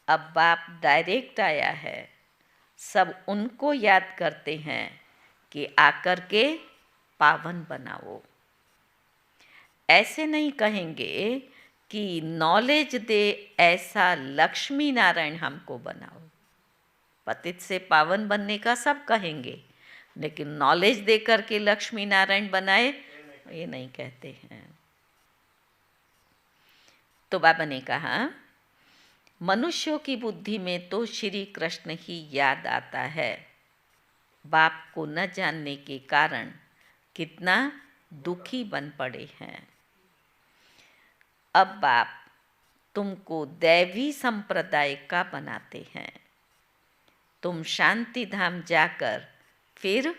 अब बाप डायरेक्ट आया है, सब उनको याद करते हैं कि आकर के पावन बनाओ। ऐसे नहीं कहेंगे कि नॉलेज दे ऐसा लक्ष्मी नारायण हमको बनाओ। पतित से पावन बनने का सब कहेंगे, लेकिन नॉलेज दे करके लक्ष्मी नारायण बनाए ये नहीं कहते हैं। तो बाबा ने कहा मनुष्यों की बुद्धि में तो श्री कृष्ण ही याद आता है। बाप को न जानने के कारण कितना दुखी बन पड़े हैं। अब बाप तुमको दैवी संप्रदाय का बनाते हैं। तुम शांति धाम जाकर फिर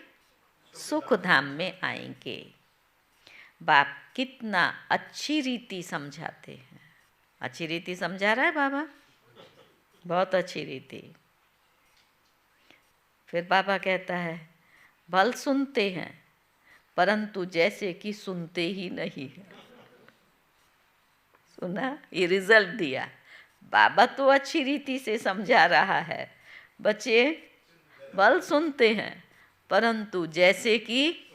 सुख धाम में आएंगे। बाप कितना अच्छी रीति समझाते हैं। अच्छी रीति समझा रहा है बाबा, बहुत अच्छी रीति। फिर बाबा कहता है भल सुनते हैं परंतु जैसे कि सुनते ही नहीं है। सुना, ये रिजल्ट दिया। बाबा तो अच्छी रीति से समझा रहा है, बच्चे भल सुनते हैं परंतु जैसे कि,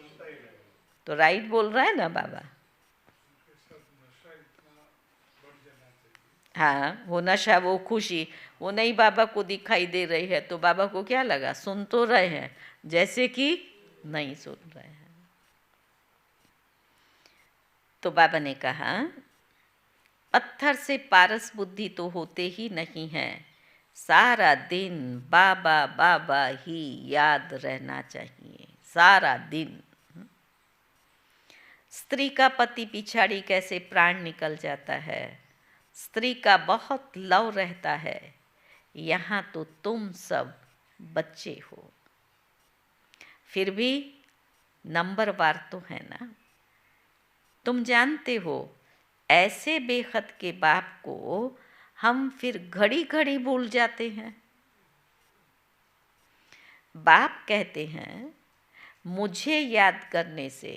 तो राइट बोल रहा है ना बाबा। हाँ, वो नशा, वो खुशी, वो नहीं बाबा को दिखाई दे रही है, तो बाबा को क्या लगा, सुन तो रहे हैं जैसे कि नहीं सुन रहे हैं। तो बाबा ने कहा पत्थर से पारस बुद्धि तो होते ही नहीं है। सारा दिन बाबा बाबा ही याद रहना चाहिए, सारा दिन। स्त्री का पति पिछाड़ी कैसे प्राण निकल जाता है, स्त्री का बहुत लव रहता है। यहाँ तो तुम सब बच्चे हो, फिर भी नंबरवार तो है ना। तुम जानते हो ऐसे बेखत के बाप को हम फिर घड़ी घड़ी भूल जाते हैं। बाप कहते हैं मुझे याद करने से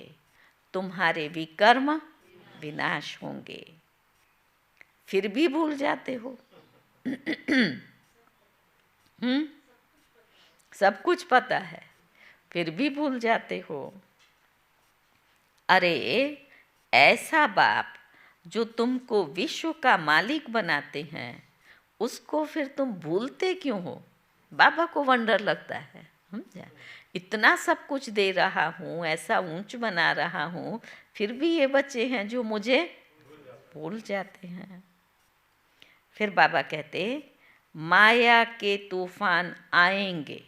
तुम्हारे विकर्म विनाश होंगे, फिर भी भूल जाते हो। सब कुछ पता है फिर भी भूल जाते हो। अरे ऐसा बाप जो तुमको विश्व का मालिक बनाते हैं उसको फिर तुम भूलते क्यों हो। बाबा को वंडर लगता है, समझा, इतना सब कुछ दे रहा हूँ, ऐसा ऊंच बना रहा हूँ, फिर भी ये बच्चे हैं जो मुझे भूल जाते हैं। फिर बाबा कहते माया के तूफान आएंगे,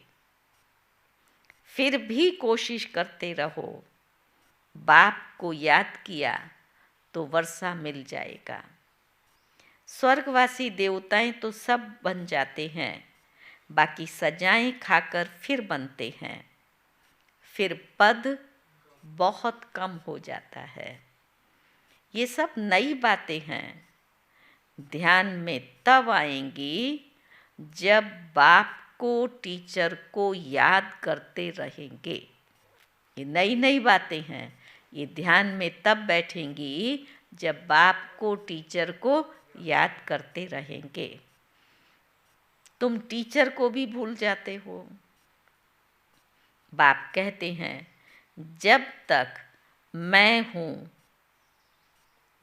फिर भी कोशिश करते रहो। बाप को याद किया तो वर्षा मिल जाएगा। स्वर्गवासी देवताएं तो सब बन जाते हैं, बाकी सजाएं खाकर फिर बनते हैं, फिर पद बहुत कम हो जाता है। ये सब नई बातें हैं, ध्यान में तब आएंगी जब बाप को, टीचर को याद करते रहेंगे। ये नई नई बातें हैं, ये ध्यान में तब बैठेंगी जब बाप को, टीचर को याद करते रहेंगे। तुम टीचर को भी भूल जाते हो। बाप कहते हैं जब तक मैं हूँ,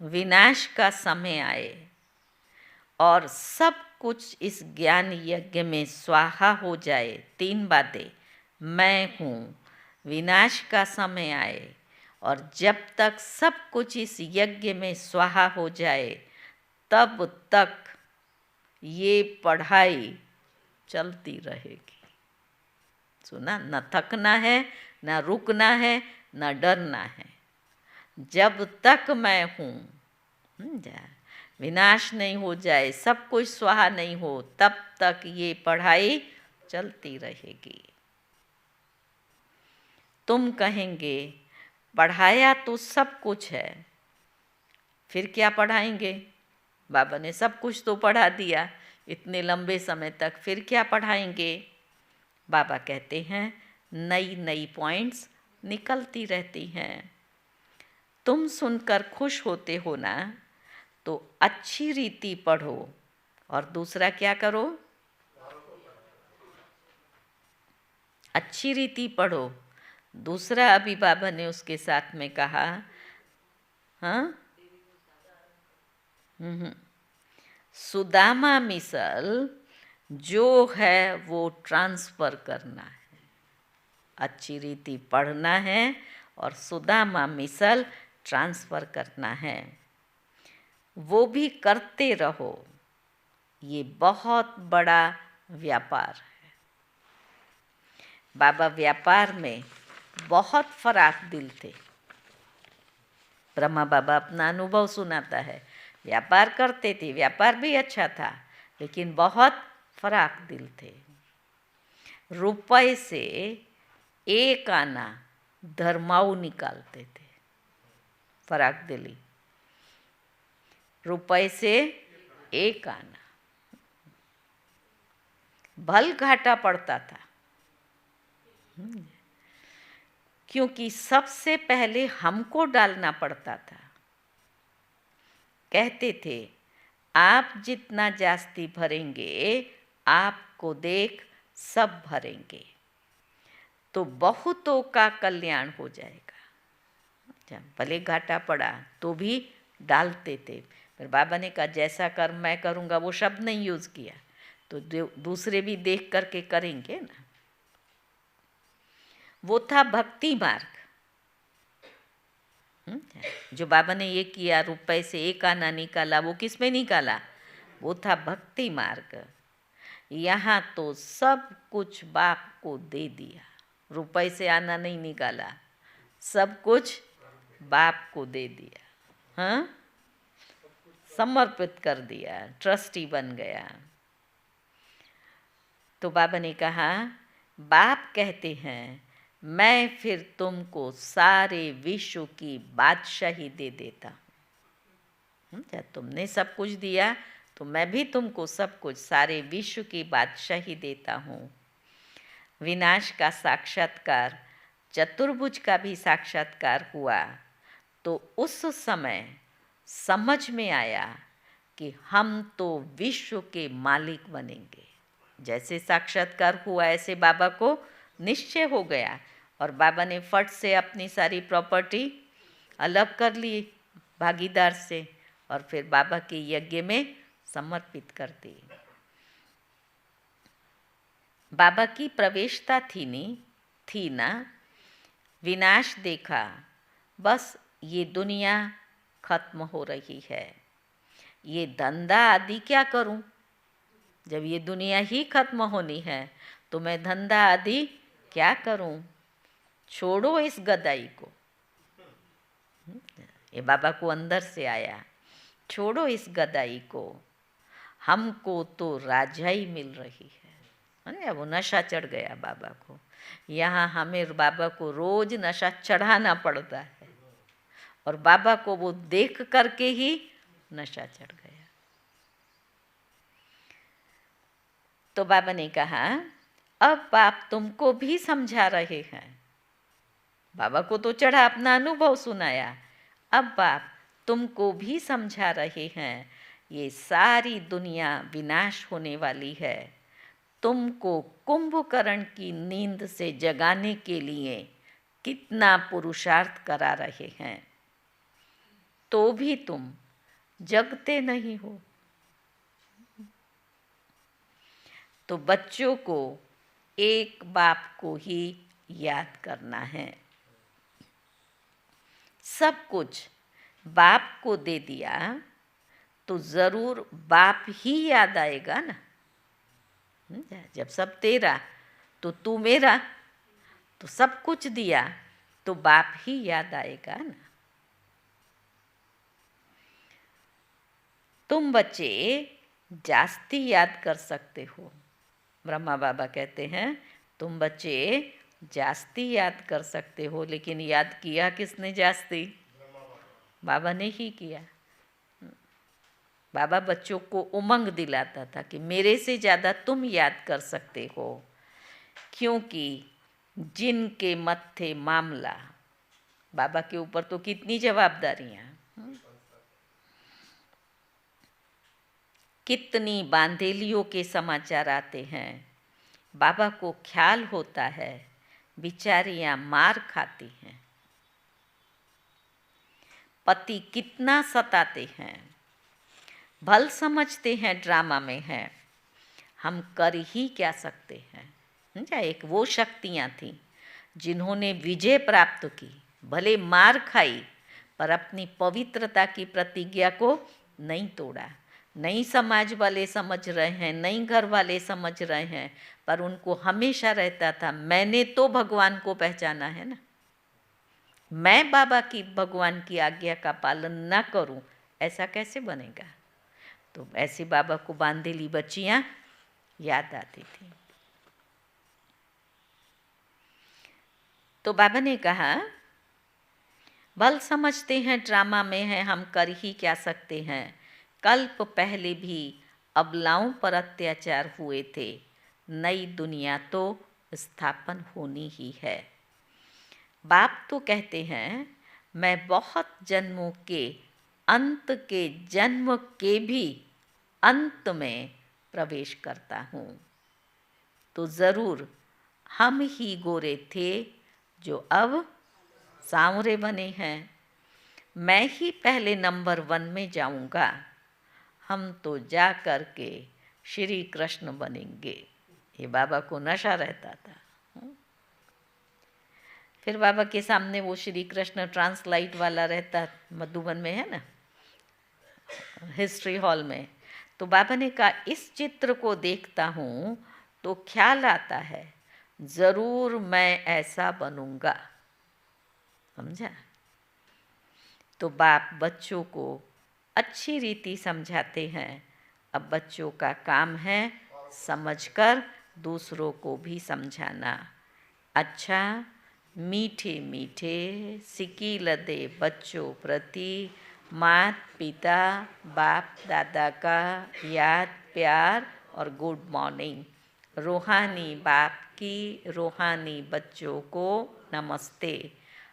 विनाश का समय आए और सब कुछ इस ज्ञान यज्ञ में स्वाहा हो जाए, 3 बातें, मैं हूँ, विनाश का समय आए और जब तक सब कुछ इस यज्ञ में स्वाहा हो जाए तब तक ये पढ़ाई चलती रहेगी। सुना, न थकना है, न रुकना है, न डरना है। जब तक मैं हूँ, विनाश नहीं हो जाए, सब कुछ स्वाहा नहीं हो, तब तक ये पढ़ाई चलती रहेगी। तुम कहेंगे पढ़ाया तो सब कुछ है, फिर क्या पढ़ाएंगे। बाबा ने सब कुछ तो पढ़ा दिया इतने लंबे समय तक, फिर क्या पढ़ाएंगे। बाबा कहते हैं नई नई पॉइंट्स निकलती रहती हैं। तुम सुनकर खुश होते हो ना, तो अच्छी रीति पढ़ो और दूसरा क्या करो, अच्छी रीति पढ़ो। दूसरा अभी बाबा ने उसके साथ में कहा, हाँ, सुदामा मिसल जो है वो ट्रांसफ़र करना है। अच्छी रीति पढ़ना है और सुदामा मिसल ट्रांसफ़र करना है। वो भी करते रहो। ये बहुत बड़ा व्यापार है। बाबा व्यापार में बहुत फराक दिल थे। ब्रह्मा बाबा अपना अनुभव सुनाता है। व्यापार करते थे, व्यापार भी अच्छा था, लेकिन बहुत फराक दिल थे। रुपए से एक आना धर्माऊ निकालते थे। फराक दिली। रुपए से एक आना भल घाटा पड़ता था, क्योंकि सबसे पहले हमको डालना पड़ता था। कहते थे आप जितना जास्ती भरेंगे आपको देख सब भरेंगे, तो बहुतों का कल्याण हो जाएगा। भले घाटा पड़ा तो भी डालते थे। फिर बाबा ने कहा जैसा कर्म मैं करूँगा, वो शब्द नहीं यूज़ किया, तो दूसरे भी देख करके करेंगे ना। वो था भक्ति मार्ग। जो बाबा ने ये किया, रुपए से एक आना निकाला, वो किस में निकाला? वो था भक्ति मार्ग। यहाँ तो सब कुछ बाप को दे दिया। रुपए से आना नहीं निकाला, सब कुछ बाप को दे दिया। हाँ, समर्पित कर दिया, ट्रस्टी बन गया। तो बाबा ने कहा बाप कहते हैं मैं फिर तुमको सारे विश्व की बादशाही दे देता हूँ। जब तुमने सब कुछ दिया तो मैं भी तुमको सब कुछ, सारे विश्व की बादशाही देता हूँ। विनाश का साक्षात्कार, चतुर्भुज का भी साक्षात्कार हुआ तो उस समय समझ में आया कि हम तो विश्व के मालिक बनेंगे। जैसे साक्षात्कार हुआ ऐसे बाबा को निश्चय हो गया और बाबा ने फट से अपनी सारी प्रॉपर्टी अलग कर ली भागीदार से और फिर बाबा के यज्ञ में समर्पित कर दी। बाबा की प्रवेशता थी ना। विनाश देखा, बस ये दुनिया खत्म हो रही है, ये धंधा आदि क्या करूं? जब ये दुनिया ही खत्म होनी है तो मैं धंधा आदि क्या करूं? छोड़ो इस गदाई को। ये बाबा को अंदर से आया, छोड़ो इस गदाई को, हमको तो राजाई मिल रही है। वो नशा चढ़ गया बाबा को। यहाँ हमें बाबा को रोज नशा चढ़ाना पड़ता है और बाबा को वो देख करके ही नशा चढ़ गया। तो बाबा ने कहा अब बाप तुमको भी समझा रहे हैं। बाबा को तो चढ़ा, अपना अनुभव सुनाया। अब बाप तुमको भी समझा रहे हैं, ये सारी दुनिया विनाश होने वाली है। तुमको कुंभकर्ण की नींद से जगाने के लिए कितना पुरुषार्थ करा रहे हैं, तो भी तुम जगते नहीं हो। तो बच्चों को एक बाप को ही याद करना है। सब कुछ बाप को दे दिया तो ज़रूर बाप ही याद आएगा ना। जब सब तेरा तो तू मेरा, तो सब कुछ दिया तो बाप ही याद आएगा ना। तुम बच्चे जास्ती याद कर सकते हो। ब्रह्मा बाबा कहते हैं तुम बच्चे जास्ती याद कर सकते हो, लेकिन याद किया किसने जास्ती? बाबा ने ही किया। बाबा बच्चों को उमंग दिलाता था कि मेरे से ज़्यादा तुम याद कर सकते हो, क्योंकि जिनके मत्थे मामला, बाबा के ऊपर तो कितनी जवाबदारियाँ, कितनी बांधेलियों के समाचार आते हैं। बाबा को ख्याल होता है बेचारियां मार खाती हैं, पति कितना सताते हैं, भल समझते हैं ड्रामा में है, हम कर ही क्या सकते हैं। समझा, एक वो शक्तियाँ थीं जिन्होंने विजय प्राप्त की, भले मार खाई पर अपनी पवित्रता की प्रतिज्ञा को नहीं तोड़ा। नहीं समाज वाले समझ रहे हैं, नहीं घर वाले समझ रहे हैं, पर उनको हमेशा रहता था मैंने तो भगवान को पहचाना है ना, मैं बाबा की भगवान की आज्ञा का पालन ना करूं ऐसा कैसे बनेगा। तो ऐसे बाबा को बांधेली बच्चियां याद आती थी। तो बाबा ने कहा भल समझते हैं ड्रामा में है, हम कर ही क्या सकते हैं। कल्प पहले भी अबलाओं पर अत्याचार हुए थे, नई दुनिया तो स्थापन होनी ही है। बाप तो कहते हैं मैं बहुत जन्मों के अंत के जन्म के भी अंत में प्रवेश करता हूँ। तो ज़रूर हम ही गोरे थे जो अब सांवरे बने हैं। मैं ही पहले नंबर 1 में जाऊंगा, हम तो जा कर के श्री कृष्ण बनेंगे। ये बाबा को नशा रहता था। फिर बाबा के सामने वो श्री कृष्ण ट्रांसलाइट वाला रहता, मधुबन में है ना, हिस्ट्री हॉल में। तो बाबा ने कहा इस चित्र को देखता हूँ तो ख्याल आता है ज़रूर मैं ऐसा बनूंगा। समझा। तो बाप बच्चों को अच्छी रीति समझाते हैं। अब बच्चों का काम है समझकर दूसरों को भी समझाना। अच्छा मीठे मीठे सिकील दे बच्चों प्रति मात पिता बाप दादा का याद प्यार और गुड मॉर्निंग। रूहानी बाप की रूहानी बच्चों को नमस्ते।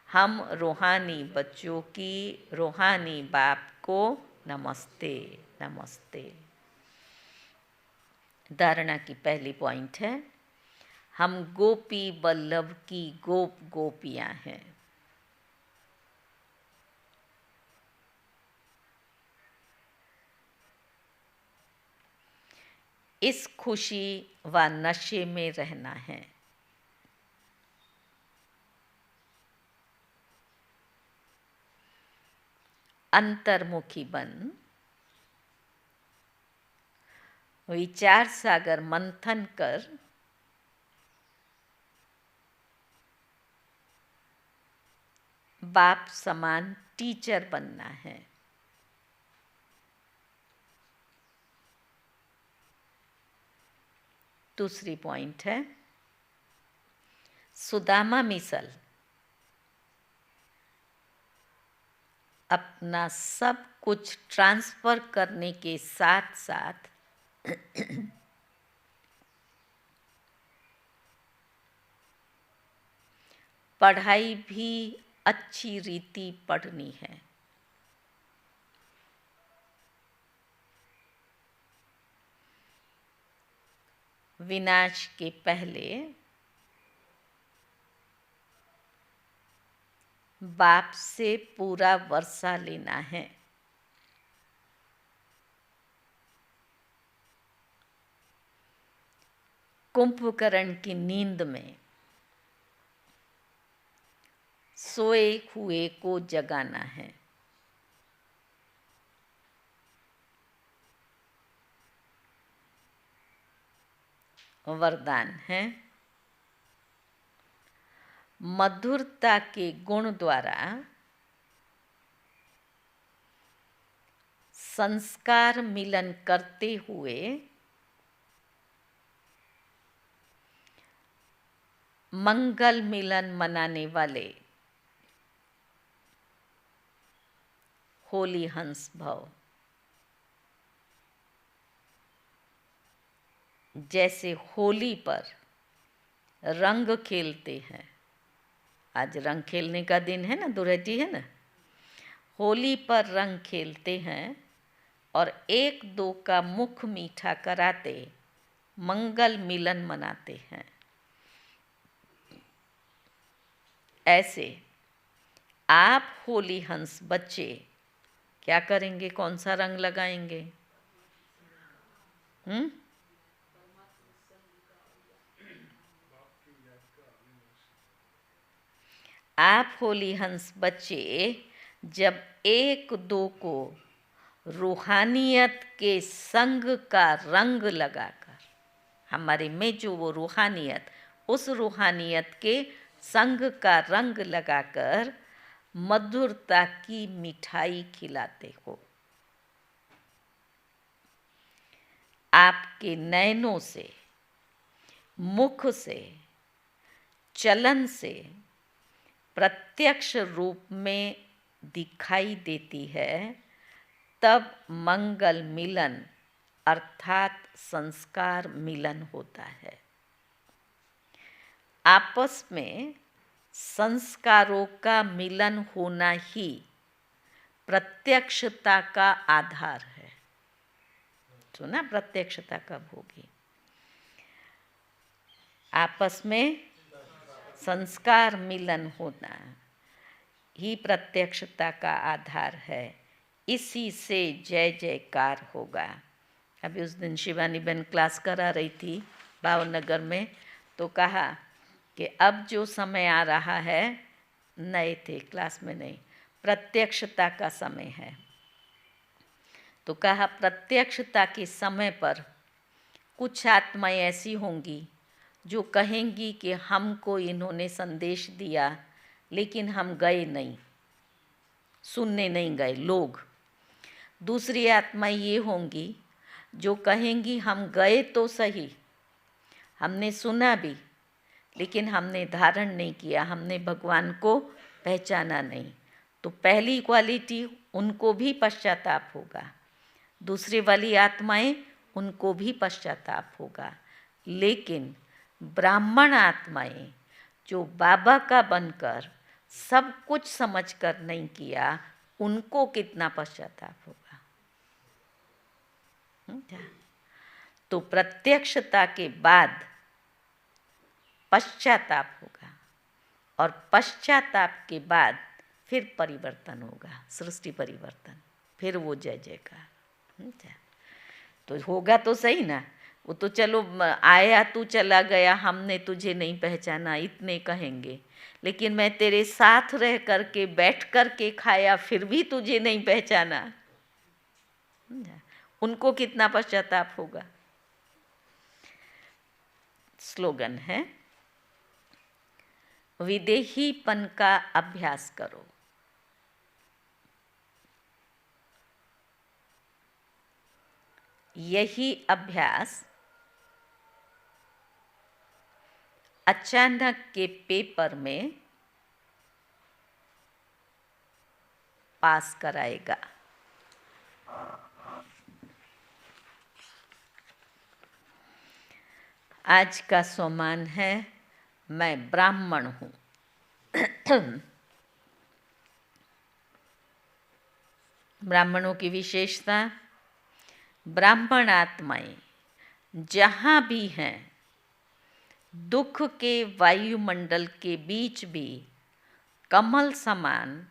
हम रूहानी बच्चों की रूहानी बाप को नमस्ते नमस्ते। धारणा की पहली पॉइंट है हम गोपी बल्लभ की गोप गोपियाँ हैं। इस खुशी व नशे में रहना है। अंतर्मुखी बन विचार सागर मंथन कर बाप समान टीचर बनना है। दूसरी पॉइंट है सुदामा मिसल अपना सब कुछ ट्रांसफर करने के साथ साथ पढ़ाई भी अच्छी रीति पढ़नी है। विनाश के पहले बाप से पूरा वर्षा लेना है। कुंभकर्ण की नींद में सोए हुए को जगाना है। वरदान है मधुरता के गुण द्वारा संस्कार मिलन करते हुए मंगल मिलन मनाने वाले होली हंस भव। जैसे होली पर रंग खेलते हैं, आज रंग खेलने का दिन है ना, दुर्हटी है ना, होली पर रंग खेलते हैं और एक दो का मुख मीठा कराते मंगल मिलन मनाते हैं। ऐसे आप होली हंस बच्चे क्या करेंगे? कौन सा रंग लगाएंगे? आप होली हंस बच्चे जब एक दो को रूहानियत के संग का रंग लगाकर, हमारे में जो वो रूहानियत, उस रूहानियत के संग का रंग लगाकर मधुरता की मिठाई खिलाते हो, आपके नैनों से, मुख से, चलन से प्रत्यक्ष रूप में दिखाई देती है, तब मंगल मिलन अर्थात संस्कार मिलन होता है। आपस में संस्कारों का मिलन होना ही प्रत्यक्षता का आधार है। सुना? प्रत्यक्षता कब होगी? आपस में संस्कार मिलन होना ही प्रत्यक्षता का आधार है। इसी से जय जयकार होगा। अभी उस दिन शिवानी बहन क्लास करा रही थी भावनगर में, तो कहा कि अब जो समय आ रहा है, नए थे क्लास में नहीं, प्रत्यक्षता का समय है। तो कहा प्रत्यक्षता के समय पर कुछ आत्माएं ऐसी होंगी जो कहेंगी कि हमको इन्होंने संदेश दिया लेकिन हम गए नहीं, सुनने नहीं गए लोग। दूसरी आत्माएं ये होंगी जो कहेंगी हम गए तो सही, हमने सुना भी, लेकिन हमने धारण नहीं किया, हमने भगवान को पहचाना नहीं। तो पहली क्वालिटी उनको भी पश्चाताप होगा, दूसरी वाली आत्माएं उनको भी पश्चाताप होगा। लेकिन ब्राह्मण आत्माएं जो बाबा का बनकर सब कुछ समझकर नहीं किया, उनको कितना पश्चाताप होगा। तो प्रत्यक्षता के बाद पश्चाताप होगा, और पश्चाताप के बाद फिर परिवर्तन होगा, सृष्टि परिवर्तन, फिर वो जय जयकार। तो होगा तो सही ना। वो तो चलो आया, तू चला गया, हमने तुझे नहीं पहचाना, इतने कहेंगे। लेकिन मैं तेरे साथ रह करके, बैठ करके खाया, फिर भी तुझे नहीं पहचाना, उनको कितना पश्चाताप होगा। स्लोगन है, विदेहीपन का अभ्यास करो। यही अभ्यास अचानक के पेपर में पास कराएगा। आज का सोमान है, मैं ब्राह्मण हूँ। ब्राह्मणों की विशेषता, ब्राह्मण आत्माएं जहाँ भी हैं, दुख के वायुमंडल के बीच भी कमल समान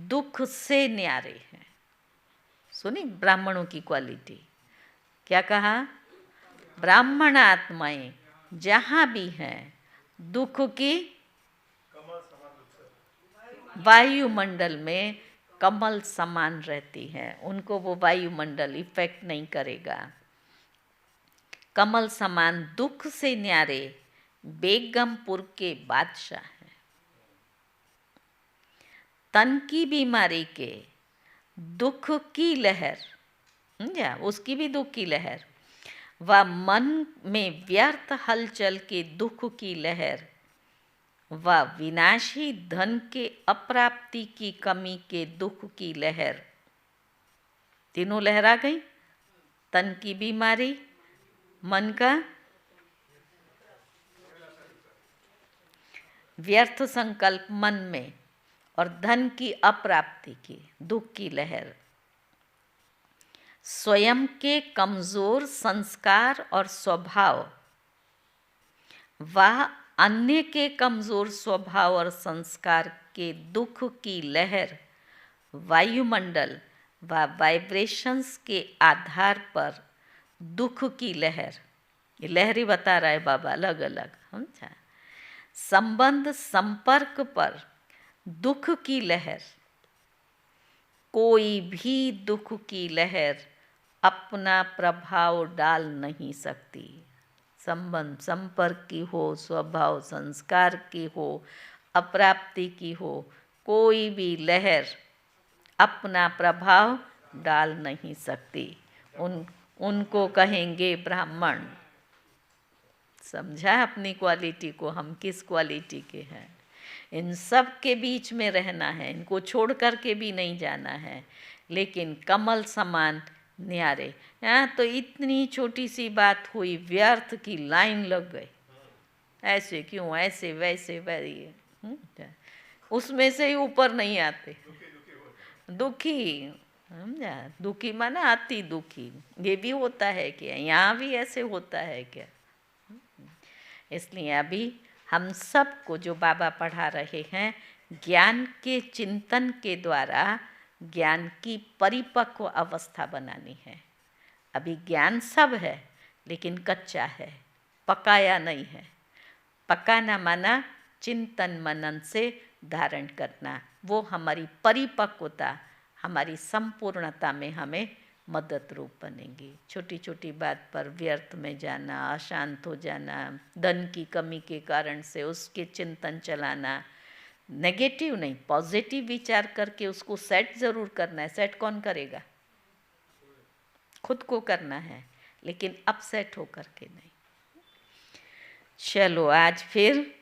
दुख से न्यारे हैं। सुनी ब्राह्मणों की क्वालिटी, क्या कहा? ब्राह्मण आत्माएं जहाँ भी हैं, दुख की वायुमंडल में कमल समान रहती हैं, उनको वो वायुमंडल इफेक्ट नहीं करेगा। कमल समान दुख से न्यारे बेगमपुर के बादशाह हैं। तन की बीमारी के दुख की लहर, या उसकी भी दुख की लहर, व मन में व्यर्थ हलचल के दुख की लहर, व विनाशी धन के अप्राप्ति की कमी के दुख की लहर, तीनों लहर आ गई। तन की बीमारी, मन का व्यर्थ संकल्प मन में, और धन की अप्राप्ति की दुख की लहर, स्वयं के कमज़ोर संस्कार और स्वभाव व अन्य के कमज़ोर स्वभाव और संस्कार के दुख की लहर वायुमंडल व वाइब्रेशंस के आधार पर दुख की लहर, ये लहरी बता रहा है बाबा अलग अलग, समझा। संबंध संपर्क पर दुख की लहर, कोई भी दुख की लहर अपना प्रभाव डाल नहीं सकती। संबंध संपर्क की हो, स्वभाव संस्कार की हो, अप्राप्ति की हो, कोई भी लहर अपना प्रभाव डाल नहीं सकती। उनको कहेंगे ब्राह्मण। समझा अपनी क्वालिटी को, हम किस क्वालिटी के हैं। इन सब के बीच में रहना है, इनको छोड़ कर के भी नहीं जाना है, लेकिन कमल समान न्यारे। यहाँ तो इतनी छोटी सी बात हुई, व्यर्थ की लाइन लग गई, ऐसे क्यों, ऐसे वैसे वैसे, उसमें से ही ऊपर नहीं आते। दुखी, समझा, दुखी माना अति दुखी, ये भी होता है क्या, यहाँ भी ऐसे होता है क्या। इसलिए अभी हम सबको जो बाबा पढ़ा रहे हैं, ज्ञान के चिंतन के द्वारा ज्ञान की परिपक्व अवस्था बनानी है। अभी ज्ञान सब है लेकिन कच्चा है, पकाया नहीं है। पकाना माना चिंतन मनन से धारण करना, वो हमारी परिपक्वता, हमारी संपूर्णता में हमें मदद रूप बनेंगी। छोटी छोटी बात पर व्यर्थ में जाना, अशांत हो जाना, धन की कमी के कारण से उसके चिंतन चलाना, नेगेटिव नहीं पॉजिटिव विचार करके उसको सेट ज़रूर करना है। सेट कौन करेगा? खुद को करना है, लेकिन अपसेट होकर के नहीं। चलो आज फिर